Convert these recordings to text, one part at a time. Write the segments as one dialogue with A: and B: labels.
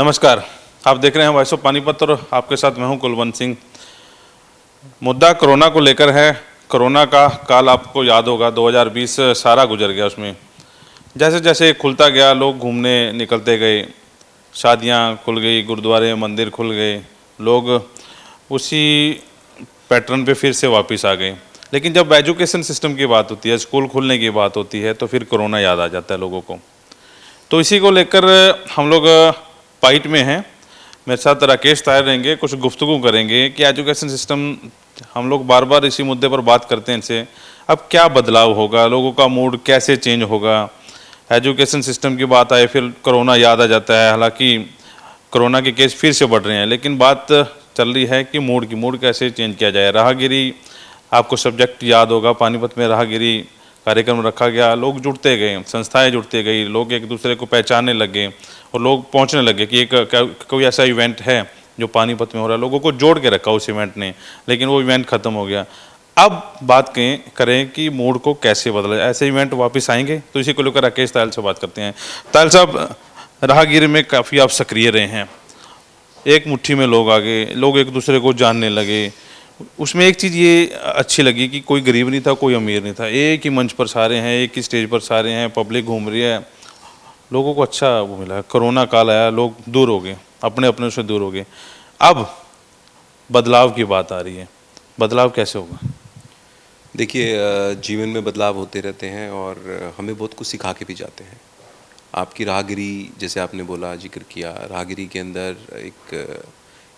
A: नमस्कार, आप देख रहे हैं वॉइस ऑफ पानीपत और आपके साथ मैं हूं कुलवंत सिंह। मुद्दा कोरोना को लेकर है। कोरोना का काल आपको याद होगा, 2020 सारा गुजर गया। उसमें जैसे जैसे खुलता गया, लोग घूमने निकलते गए, शादियां खुल गई, गुरुद्वारे मंदिर खुल गए, लोग उसी पैटर्न पे फिर से वापस आ गए। लेकिन जब एजुकेशन सिस्टम की बात होती है, स्कूल खुलने की बात होती है, तो फिर कोरोना याद आ जाता है लोगों को। तो इसी को लेकर हम लोग पाइट में हैं। मेरे साथ राकेश तायर रहेंगे, कुछ गुफ्तगू करेंगे कि एजुकेशन सिस्टम, हम लोग बार बार इसी मुद्दे पर बात करते हैं इनसे, अब क्या बदलाव होगा, लोगों का मूड कैसे चेंज होगा। एजुकेशन सिस्टम की बात आए फिर कोरोना याद आ जाता है। हालांकि कोरोना के केस फिर से बढ़ रहे हैं, लेकिन बात चल रही है कि मूड कैसे चेंज किया जाए। राहगिरी, आपको सब्जेक्ट याद होगा, पानीपत में राहगिरी कार्यक्रम रखा गया, लोग जुड़ते गए, संस्थाएं जुड़ते गई, लोग एक दूसरे को पहचानने लगे और लोग पहुंचने लगे कि एक कोई ऐसा इवेंट है जो पानीपत में हो रहा है। लोगों को जोड़ के रखा उस इवेंट ने, लेकिन वो इवेंट ख़त्म हो गया। अब बात करें कि मूड को कैसे बदला, ऐसे इवेंट वापस आएंगे, तो इसी को लेकर राकेश तायल से बात करते हैं। तायल साहब, राहगिरी में काफ़ी आप सक्रिय रहे हैं, एक मुट्ठी में लोग आ गए, लोग एक दूसरे को जानने लगे। उसमें एक चीज़ ये अच्छी लगी कि कोई गरीब नहीं था, कोई अमीर नहीं था, एक ही मंच पर सारे हैं, एक ही स्टेज पर सारे हैं, पब्लिक घूम रही है, लोगों को अच्छा वो मिला। कोरोना काल आया, लोग दूर हो गए, अपने अपने से दूर हो गए। अब बदलाव की बात आ रही है, बदलाव कैसे होगा?
B: देखिए, जीवन में बदलाव होते रहते हैं और हमें बहुत कुछ सिखा के भी जाते हैं। आपकी राहगिरी, जैसे आपने बोला, जिक्र किया, राहगिरी के अंदर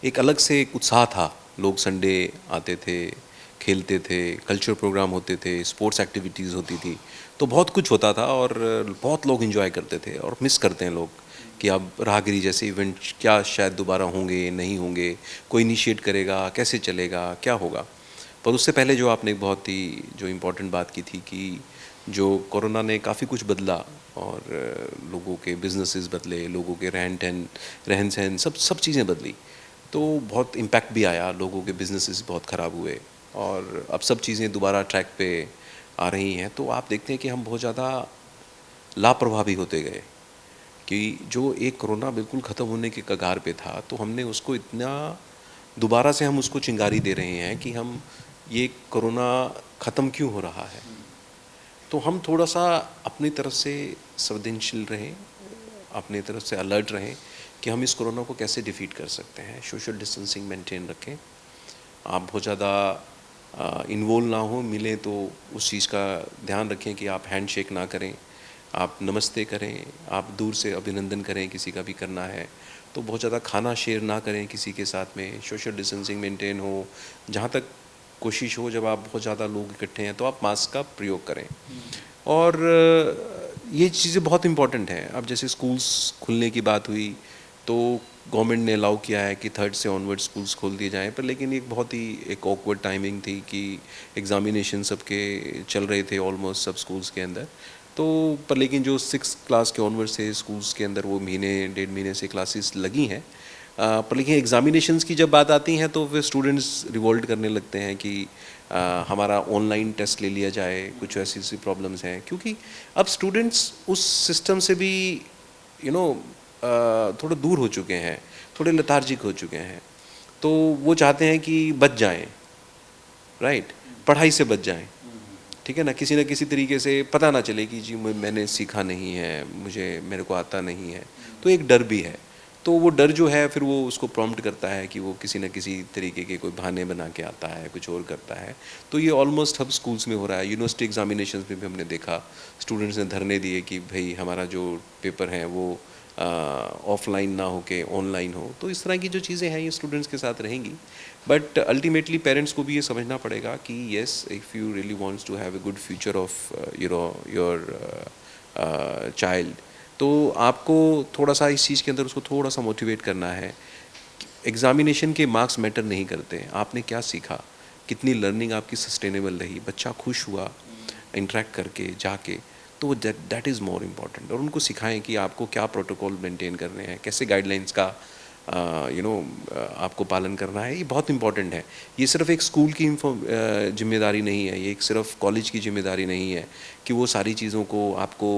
B: एक अलग से एक उत्साह था। लोग संडे आते थे, खेलते थे, कल्चरल प्रोग्राम होते थे, स्पोर्ट्स एक्टिविटीज़ होती थी, तो बहुत कुछ होता था और बहुत लोग एंजॉय करते थे। और मिस करते हैं लोग कि अब राहगिरी जैसे इवेंट क्या शायद दोबारा होंगे, नहीं होंगे, कोई इनिशिएट करेगा, कैसे चलेगा, क्या होगा। पर उससे पहले जो आपने एक बहुत ही जो इम्पोर्टेंट बात की थी कि जो कोरोना ने काफ़ी कुछ बदला और लोगों के बिजनेसेस बदले, लोगों के रहन सहन सब चीज़ें बदली, तो बहुत इम्पैक्ट भी आया, लोगों के बिजनेसेस बहुत ख़राब हुए और अब सब चीज़ें दोबारा ट्रैक पे आ रही हैं। तो आप देखते हैं कि हम बहुत ज़्यादा लापरवाही होते गए कि जो एक कोरोना बिल्कुल ख़त्म होने के कगार पे था, तो हमने उसको इतना दोबारा से हम उसको चिंगारी दे रहे हैं कि हम ये कोरोना ख़त्म क्यों हो रहा है। तो हम थोड़ा सा अपनी तरफ से संवेदनशील रहें, अपनी तरफ से अलर्ट रहें कि हम इस कोरोना को कैसे डिफीट कर सकते हैं। सोशल डिस्टेंसिंग मेंटेन रखें, आप बहुत ज़्यादा इन्वॉल्व ना हो, मिलें तो उस चीज़ का ध्यान रखें कि आप हैंड शेक ना करें, आप नमस्ते करें, आप दूर से अभिनंदन करें, किसी का भी करना है तो बहुत ज़्यादा खाना शेयर ना करें किसी के साथ में, सोशल डिस्टेंसिंग मेंटेन हो। जहाँ तक कोशिश हो, जब आप बहुत ज़्यादा लोग इकट्ठे हैं तो आप मास्क का प्रयोग करें। और ये चीज़ें बहुत इम्पॉर्टेंट हैं। अब जैसे स्कूल्स खुलने की बात हुई तो गवर्नमेंट ने अलाउ किया है कि 3rd से ऑनवर्ड स्कूल्स खोल दिए जाएं, पर लेकिन एक बहुत ही एक ऑकवर्ड टाइमिंग थी कि एग्ज़ामिनेशन सबके चल रहे थे ऑलमोस्ट सब स्कूल्स के अंदर। तो पर लेकिन जो 6th क्लास के ऑनवर्ड से स्कूल्स के अंदर वो महीने 1.5 महीने से क्लासेस लगी हैं। पर लेकिन एग्ज़ामिनेशंस की जब बात आती है तो फिर स्टूडेंट्स रिवोल्ट करने लगते हैं कि हमारा ऑनलाइन टेस्ट ले लिया जाए, कुछ ऐसी ऐसी प्रॉब्लम्स हैं। क्योंकि अब स्टूडेंट्स उस सिस्टम से भी थोड़ा दूर हो चुके हैं, थोड़े लेथार्जिक हो चुके हैं, तो वो चाहते हैं कि बच जाएं, राइट, पढ़ाई से बच जाएं, ठीक है ना, किसी तरीके से पता ना चले कि जी मैंने सीखा नहीं है, मेरे को आता नहीं है। तो एक डर भी है, तो वो डर जो है फिर वो उसको प्रॉम्प्ट करता है कि वो किसी न किसी तरीके के कोई बहाने बना के आता है, कुछ और करता है। तो ये ऑलमोस्ट हब स्कूल्स में हो रहा है। यूनिवर्सिटी एग्जामिनेशंस में भी हमने देखा, स्टूडेंट्स ने धरने दिए कि भाई हमारा जो पेपर है वो ऑफलाइन ना हो के ऑनलाइन हो। तो इस तरह की जो चीज़ें हैं ये स्टूडेंट्स के साथ रहेंगी, बट अल्टीमेटली पेरेंट्स को भी ये समझना पड़ेगा कि yes, if you really wants to have a good future of your child, तो आपको थोड़ा सा इस चीज़ के अंदर उसको थोड़ा सा मोटिवेट करना है। एग्ज़ामिनेशन के मार्क्स मैटर नहीं करते, आपने क्या सीखा, कितनी लर्निंग आपकी सस्टेनेबल रही, बच्चा खुश हुआ इंटरेक्ट करके जाके, तो दैट इज़ मोर इम्पॉर्टेंट। और उनको सिखाएं कि आपको क्या प्रोटोकॉल मेंटेन करने हैं, कैसे गाइडलाइंस का आपको पालन करना है, ये बहुत इंपॉर्टेंट है। ये सिर्फ एक स्कूल की जिम्मेदारी नहीं है, ये एक सिर्फ कॉलेज की जिम्मेदारी नहीं है कि वो सारी चीज़ों को आपको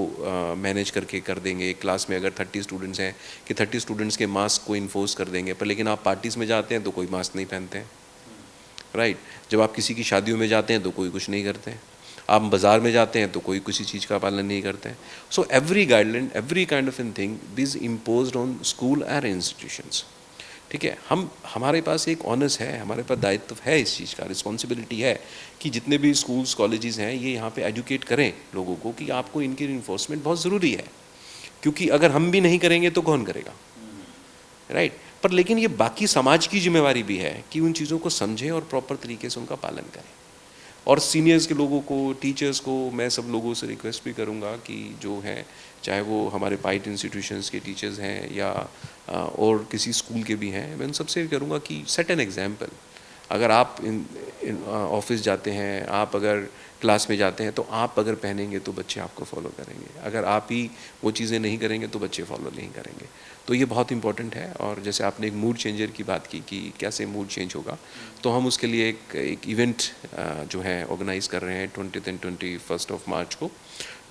B: मैनेज करके कर देंगे। एक क्लास में अगर 30 स्टूडेंट्स हैं कि 30 स्टूडेंट्स के मास्क को इन्फोर्स कर देंगे, पर लेकिन आप पार्टीज़ में जाते हैं तो कोई मास्क नहीं पहनते हैं, राइट। जब आप किसी की शादियों में जाते हैं तो कोई कुछ नहीं करते हैं, आप बाज़ार में जाते हैं तो कोई किसी चीज़ का पालन नहीं करते हैं। So every guideline, every kind of an thing is imposed on school and institutions, ठीक है। हमारे पास एक ऑनर्स है, हमारे पास दायित्व है, इस चीज़ का रिस्पॉन्सिबिलिटी है कि जितने भी स्कूल्स कॉलेजेस हैं ये यहाँ पे एजुकेट करें लोगों को कि आपको इनकी इन्फोर्समेंट बहुत ज़रूरी है, क्योंकि अगर हम भी नहीं करेंगे तो कौन करेगा, राइट। पर लेकिन ये बाकी समाज की जिम्मेवारी भी है कि उन चीज़ों को समझें और प्रॉपर तरीके से उनका पालन करें। और सीनियर्स के लोगों को, टीचर्स को मैं सब लोगों से रिक्वेस्ट भी करूँगा कि जो हैं, चाहे वो हमारे पाइट इंस्टीट्यूशंस के टीचर्स हैं या और किसी स्कूल के भी हैं, मैं उन सबसे भी करूँगा कि सेट एन एग्जाम्पल। अगर आप ऑफिस जाते हैं, आप अगर क्लास में जाते हैं, तो आप अगर पहनेंगे तो बच्चे आपको फॉलो करेंगे, अगर आप ही वो चीज़ें नहीं करेंगे तो बच्चे फॉलो नहीं करेंगे। तो ये बहुत इंपॉर्टेंट है। और जैसे आपने एक मूड चेंजर की बात की कि कैसे मूड चेंज होगा, तो हम उसके लिए एक इवेंट जो है ऑर्गेनाइज़ कर रहे हैं 20th and 21st of March को,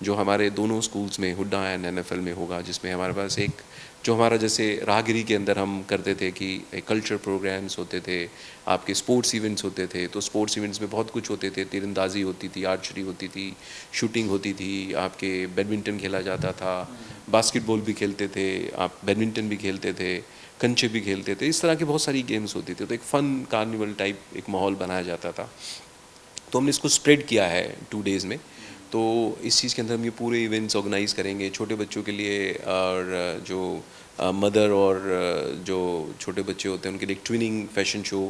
B: जो हमारे दोनों स्कूल्स में, हुड्डा एंड NFL में होगा, जिसमें हमारे पास एक जो हमारा जैसे राहगिरी के अंदर हम करते थे कि कल्चर प्रोग्राम्स होते थे, आपके स्पोर्ट्स इवेंट्स होते थे, तो स्पोर्ट्स इवेंट्स में बहुत कुछ होते थे, तीरंदाजी होती थी, आर्चरी होती थी, शूटिंग होती थी, आपके बैडमिंटन खेला जाता था, बास्केटबॉल भी खेलते थे, आप बैडमिंटन भी खेलते थे, कंचे भी खेलते थे, इस तरह की बहुत सारी गेम्स होती थी। तो एक फ़न कार्निवल टाइप एक माहौल बनाया जाता था। तो हमने इसको स्प्रेड किया है 2 डेज़ में। तो इस चीज़ के अंदर हम ये पूरे इवेंट्स ऑर्गेनाइज़ करेंगे छोटे बच्चों के लिए, और जो मदर और जो छोटे बच्चे होते हैं उनके लिए एक ट्विनिंग फैशन शो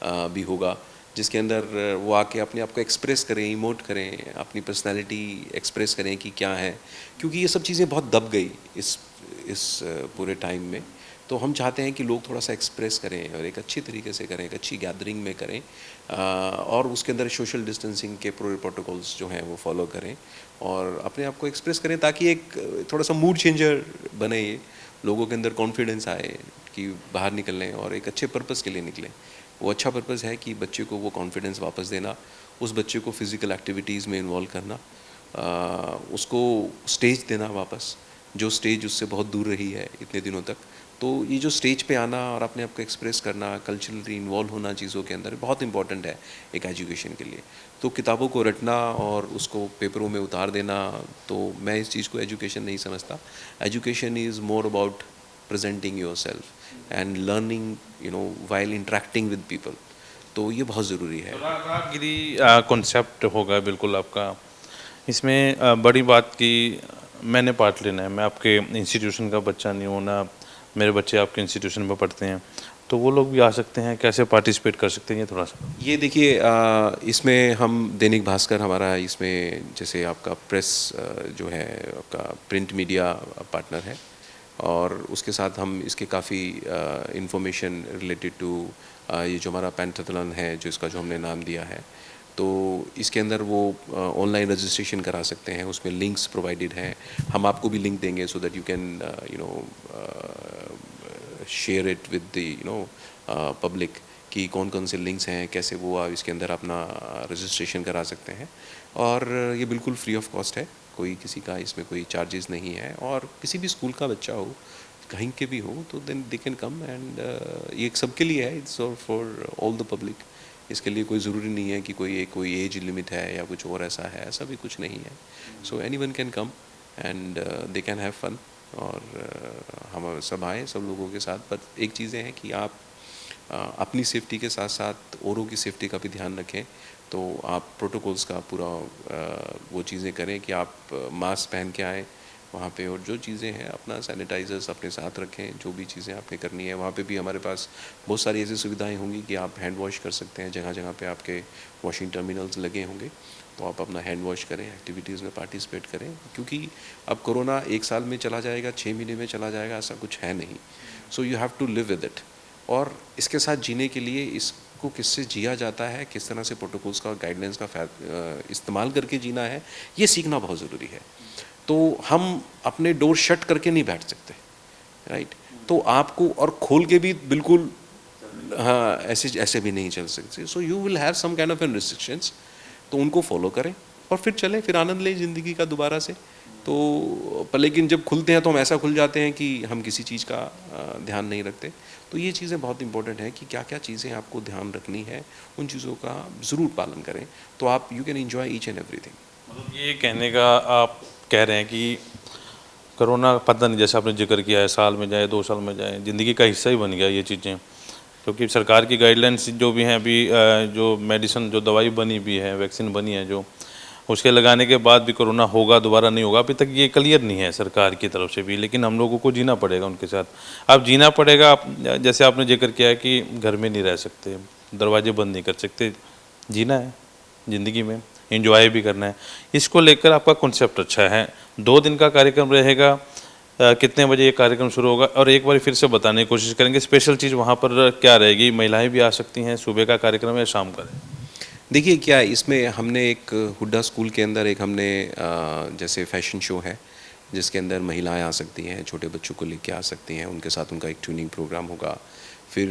B: भी होगा, जिसके अंदर वो आके अपने आप को एक्सप्रेस करें, इमोट करें, अपनी पर्सनालिटी एक्सप्रेस करें कि क्या है, क्योंकि ये सब चीज़ें बहुत दब गई इस पूरे टाइम में। तो हम चाहते हैं कि लोग थोड़ा सा एक्सप्रेस करें और एक अच्छी तरीके से करें, एक अच्छी गैदरिंग में करें, और उसके अंदर सोशल डिस्टेंसिंग के पूरे प्रोटोकॉल्स जो हैं वो फॉलो करें और अपने आप को एक्सप्रेस करें, ताकि एक थोड़ा सा मूड चेंजर बने, ये लोगों के अंदर कॉन्फिडेंस आए कि बाहर निकलें और एक अच्छे पर्पज़ के लिए निकलें। वो अच्छा पर्पज़ है कि बच्चे को वो कॉन्फिडेंस वापस देना, उस बच्चे को फ़िज़िकल एक्टिविटीज़ में इन्वॉल्व करना, उसको स्टेज देना वापस, जो स्टेज उससे बहुत दूर रही है इतने दिनों तक। तो ये जो स्टेज पे आना और अपने आप को एक्सप्रेस करना, कल्चरली इन्वॉल्व होना चीज़ों के अंदर, बहुत इंपॉर्टेंट है एक एजुकेशन के लिए। तो किताबों को रटना और उसको पेपरों में उतार देना, तो मैं इस चीज़ को एजुकेशन नहीं समझता। Education is more about presenting yourself and learning while interacting with people. तो ये बहुत ज़रूरी है।
A: राहगिरी कॉन्सेप्ट होगा बिल्कुल आपका। इसमें बड़ी बात कि मैंने पार्ट लेना है, मैं आपके इंस्टीट्यूशन का बच्चा नहीं हूँ ना, मेरे बच्चे आपके इंस्टीट्यूशन में पढ़ते हैं, तो वो लोग भी आ सकते हैं, कैसे पार्टिसिपेट कर सकते हैं, ये थोड़ा सा।
B: ये देखिए, इसमें हम दैनिक भास्कर हमारा इसमें जैसे आपका प्रेस जो है आपका प्रिंट मीडिया पार्टनर है, और उसके साथ हम इसके काफ़ी इंफॉर्मेशन रिलेटेड टू ये जो हमारा पेंटाथलॉन है, जो इसका जो हमने नाम दिया है, तो इसके अंदर वो ऑनलाइन रजिस्ट्रेशन करा सकते हैं, उसमें लिंक्स प्रोवाइडेड हैं, हम आपको भी लिंक देंगे so that you can share it with the public कि कौन कौन से लिंक्स हैं, कैसे वो आप इसके अंदर अपना रजिस्ट्रेशन करा सकते हैं। और ये बिल्कुल फ्री ऑफ कॉस्ट है, कोई किसी का इसमें कोई चार्जेस नहीं है, और किसी भी स्कूल का बच्चा हो, कहीं के भी हो, तो then they can come, and ये सबके लिए है, it's for all the public. इसके लिए कोई ज़रूरी नहीं है कि कोई एज लिमिट है या कुछ और ऐसा है, ऐसा भी कुछ नहीं है। So anyone can come and they can have fun, और हम सब आए सब लोगों के साथ। पर एक चीज़ें हैं कि आप अपनी सेफ्टी के साथ साथ औरों की सेफ्टी का भी ध्यान रखें, तो आप प्रोटोकॉल्स का पूरा वो चीज़ें करें कि आप मास्क पहन के आएँ वहाँ पे, और जो चीज़ें हैं अपना सैनिटाइज़र्स अपने साथ रखें, जो भी चीज़ें आपने करनी है। वहाँ पे भी हमारे पास बहुत सारी ऐसी सुविधाएं होंगी कि आप हैंड वॉश कर सकते हैं, जगह जगह पे आपके वॉशिंग टर्मिनल्स लगे होंगे, तो आप अपना हैंड वॉश करें, एक्टिविटीज़ में पार्टिसिपेट करें, क्योंकि अब कोरोना 1 साल में चला जाएगा, 6 महीने में चला जाएगा, ऐसा कुछ है नहीं। So you have to live with it, और इसके साथ जीने के लिए इसको किससे जिया जाता है, किस तरह से प्रोटोकॉल्स का, गाइडलाइंस का इस्तेमाल करके जीना है, ये सीखना बहुत ज़रूरी है। तो हम अपने डोर शट करके नहीं बैठ सकते, राइट। तो आपको और खोल के भी बिल्कुल हाँ ऐसे ऐसे भी नहीं चल सकते। So you will have some kind of an restrictions, तो उनको फॉलो करें और फिर चलें, फिर आनंद लें ज़िंदगी का दोबारा से। तो पर लेकिन जब खुलते हैं तो हम ऐसा खुल जाते हैं कि हम किसी चीज़ का ध्यान नहीं रखते। तो ये चीज़ें बहुत इंपॉर्टेंट है कि क्या क्या चीज़ें आपको ध्यान रखनी है, उन चीज़ों का ज़रूर पालन करें, तो आप you can enjoy each and everything.
A: मतलब ये कहने का आप कह रहे हैं कि कोरोना पता नहीं, जैसे आपने जिक्र किया है, साल में जाए 2 साल में जाए, ज़िंदगी का हिस्सा ही बन गया ये चीज़ें, क्योंकि सरकार की गाइडलाइंस जो भी हैं अभी, जो मेडिसिन जो दवाई बनी भी है, वैक्सीन बनी है जो, उसके लगाने के बाद भी कोरोना होगा दोबारा नहीं होगा, अभी तक ये क्लियर नहीं है सरकार की तरफ से भी, लेकिन हम लोगों को जीना पड़ेगा उनके साथ। अब जीना पड़ेगा, आप जैसे आपने जिक्र किया है कि घर में नहीं रह सकते, दरवाजे बंद नहीं कर सकते, जीना है ज़िंदगी में, एंजॉय भी करना है। इसको लेकर आपका कॉन्सेप्ट अच्छा है। 2 दिन का कार्यक्रम रहेगा, कितने बजे ये कार्यक्रम शुरू होगा, और एक बार फिर से बताने की कोशिश करेंगे स्पेशल चीज़ वहाँ पर क्या रहेगी, महिलाएं भी आ सकती हैं, सुबह का कार्यक्रम है शाम का?
B: देखिए क्या है, इसमें हमने एक हुड्डा स्कूल के अंदर एक हमने जैसे फैशन शो है जिसके अंदर महिलाएं आ सकती हैं, छोटे बच्चों को लेके आ सकती हैं, उनके साथ उनका एक ट्यूनिंग प्रोग्राम होगा। फिर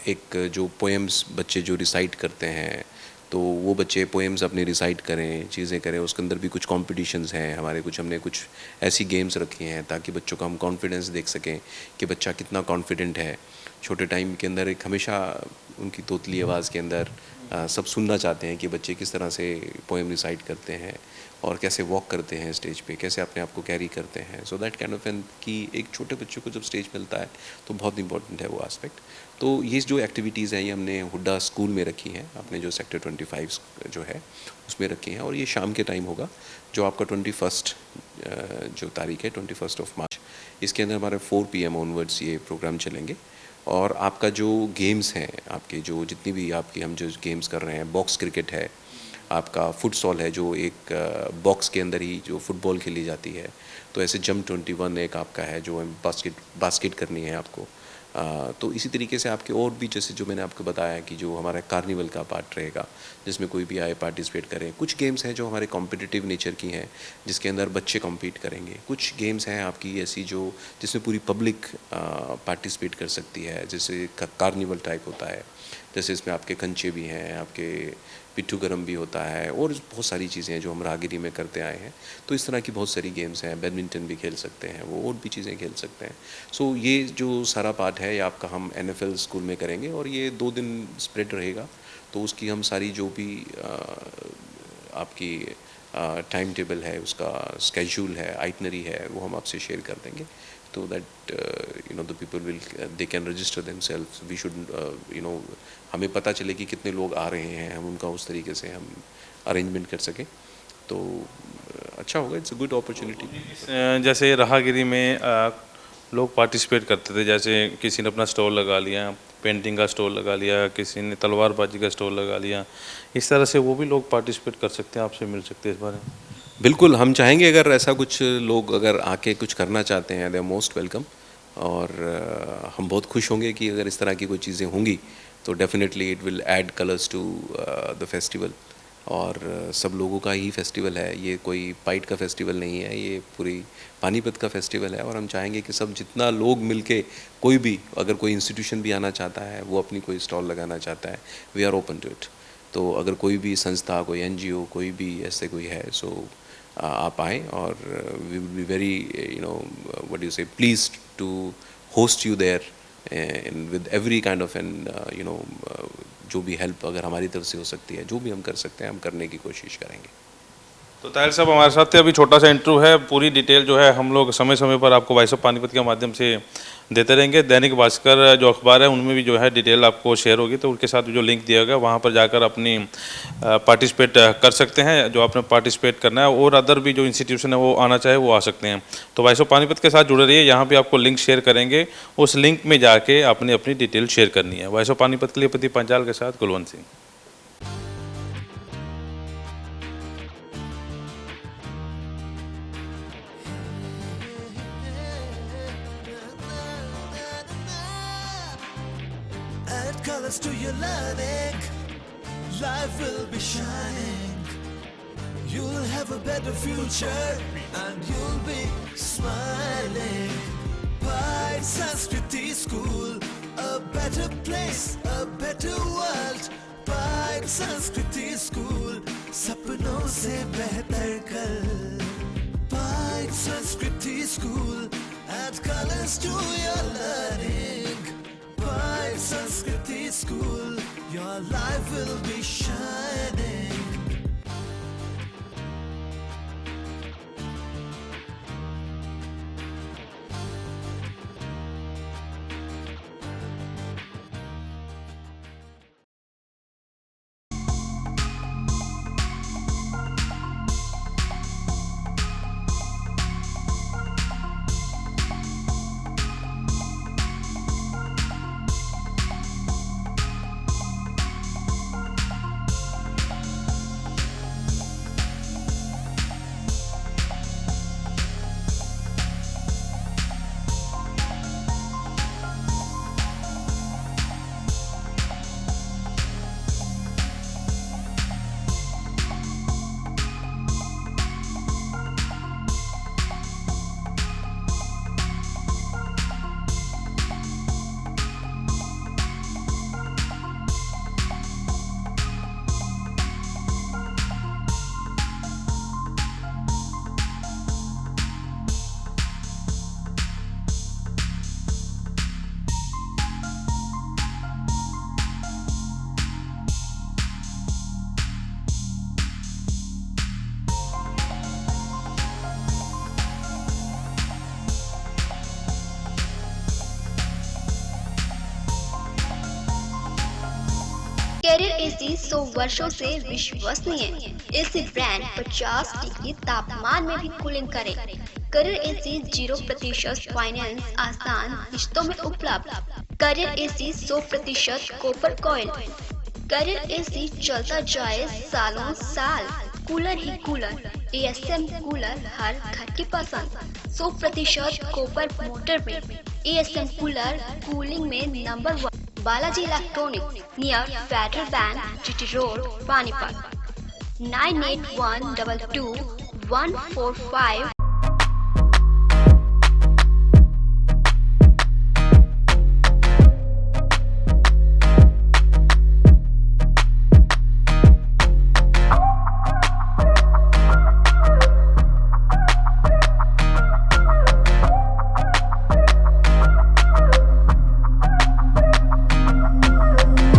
B: एक जो पोएम्स बच्चे जो रिसाइट करते हैं, तो वो बच्चे पोएम्स अपने रिसाइट करें, चीज़ें करें। उसके अंदर भी कुछ कॉम्पिटिशन्स हैं हमारे, कुछ हमने कुछ ऐसी गेम्स रखी हैं ताकि बच्चों का हम कॉन्फिडेंस देख सकें कि बच्चा कितना कॉन्फिडेंट है। छोटे टाइम के अंदर एक हमेशा उनकी तोतली आवाज़ के अंदर सब सुनना चाहते हैं कि बच्चे किस तरह से पोएम रिसाइट करते हैं और कैसे वॉक करते हैं स्टेज पे, कैसे अपने आप को कैरी करते हैं। So that kind of an कि एक छोटे बच्चे को जब स्टेज मिलता है तो बहुत इंपॉर्टेंट है वो एस्पेक्ट। तो ये जो एक्टिविटीज़ हैं ये हमने हुड्डा स्कूल में रखी हैं, अपने जो सेक्टर 25 जो है उसमें रखी हैं, और ये शाम के टाइम होगा जो आपका 21 जो तारीख है 21 मार्च, इसके अंदर हमारे 4 PM ऑनवर्ड्स ये प्रोग्राम चलेंगे। और आपका जो गेम्स हैं, आपके जो जितनी भी आपकी हम जो गेम्स कर रहे हैं, बॉक्स क्रिकेट है, आपका फुटसॉल है जो एक बॉक्स के अंदर ही जो फुटबॉल खेली जाती है, तो ऐसे जंप 21 एक आपका है जो बास्केट करनी है आपको। तो इसी तरीके से आपके और भी, जैसे जो मैंने आपको बताया कि जो हमारा कार्निवल का पार्ट रहेगा जिसमें कोई भी आए पार्टिसिपेट करें। कुछ गेम्स हैं जो हमारे कॉम्पिटिटिव नेचर की हैं जिसके अंदर बच्चे कॉम्पीट करेंगे। कुछ गेम्स हैं आपकी ऐसी जो जिसमें पूरी पब्लिक पार्टिसिपेट कर सकती है, जैसे कार्निवल टाइप होता है, जैसे इसमें आपके कंचे भी हैं, आपके पिट्ठू गरम भी होता है, और बहुत सारी चीज़ें हैं जो हम राहगिरी में करते आए हैं। तो इस तरह की बहुत सारी गेम्स हैं, बैडमिंटन भी खेल सकते हैं वो, और भी चीज़ें खेल सकते हैं। सो ये जो सारा पार्ट है ये आपका हम NFL स्कूल में करेंगे, और ये 2 दिन स्प्रेड रहेगा। तो उसकी हम सारी जो भी आपकी टाइम टेबल है, उसका स्केड्यूल है, आइटनरी है, वो हम आपसे शेयर कर देंगे, तो that the people will they can register themselves. We should हमें पता चले कि कितने लोग आ रहे हैं, हम उनका उस तरीके से हम अरेंजमेंट कर सकें, तो अच्छा होगा। It's a good opportunity.
A: जैसे राहगिरी में लोग पार्टिसिपेट करते थे, जैसे किसी ने अपना स्टॉल लगा लिया, पेंटिंग का स्टॉल लगा लिया, किसी ने तलवारबाजी का स्टॉल लगा लिया, इस तरह से वो भी लोग पार्टिसिपेट कर सकते हैं, आपसे मिल सकते हैं इस बारे में?
B: बिल्कुल, हम चाहेंगे अगर ऐसा कुछ लोग अगर आके कुछ करना चाहते हैं, दे आर मोस्ट वेलकम। और हम बहुत खुश होंगे कि अगर इस तरह की कोई चीज़ें होंगी तो definitely it will add colours to the festival. और सब लोगों का ही फेस्टिवल है ये, कोई पाइट का फेस्टिवल नहीं है, ये पूरी पानीपत का फेस्टिवल है। और हम चाहेंगे कि सब जितना लोग मिलके, कोई भी अगर कोई इंस्टीट्यूशन भी आना चाहता है, वो अपनी कोई स्टॉल लगाना चाहता है, we are open to it. तो अगर कोई भी संस्था, कोई NGO, कोई भी ऐसे कोई है, सो आप आएँ, और we will be very what you say pleased to host you there with every kind of an जो भी हेल्प अगर हमारी तरफ से हो सकती है, जो भी हम कर सकते हैं, हम करने की कोशिश करेंगे।
A: तो ताहिर साहब हमारे साथ थे, अभी छोटा सा इंटरव्यू है, पूरी डिटेल जो है हम लोग समय समय पर आपको वॉइस ऑफ पानीपत के माध्यम से देते रहेंगे। दैनिक भास्कर जो अखबार है उनमें भी जो है डिटेल आपको शेयर होगी, तो उनके साथ जो लिंक दिया गया वहाँ पर जाकर अपनी पार्टिसिपेट कर सकते हैं, जो आपने पार्टिसिपेट करना है, और अदर भी जो इंस्टीट्यूशन है वो आना चाहे वो आ सकते हैं। तो वॉइस ऑफ पानीपत के साथ जुड़े रहिए, यहाँ भी आपको लिंक शेयर करेंगे, उस लिंक में जाके आपने अपनी डिटेल शेयर करनी है। वॉइस ऑफ पानीपत के लिए प्रदीप पंचाल के साथ Kulwant Singh.
C: Add colors to your learning, life will be shining. You'll have a better future and you'll be smiling. Pride By Sanskriti School, a better place, a better world. By Sanskriti School, सपनों से बेहतर कल. By Sanskriti School, add colors to your learning. By Sanskriti School, your life will be shining.
D: Carrier AC 100 वर्षों से विश्वसनीय। AC brand 50 degree तापमान में भी कूलिंग करे। कैरियर एसी 0% फाइनेंस आसान किश्तों में उपलब्ध। Carrier AC 100% copper coil. Carrier AC चलता जाए सालों साल। कूलर ही कूलर, एएसएम कूलर हर घर की पसंद। 100% कॉपर मोटर में एएसएम कूलर कूलिंग में number 1। Balaji electronic near Federal Bank, GT Road, Panipat. 98122145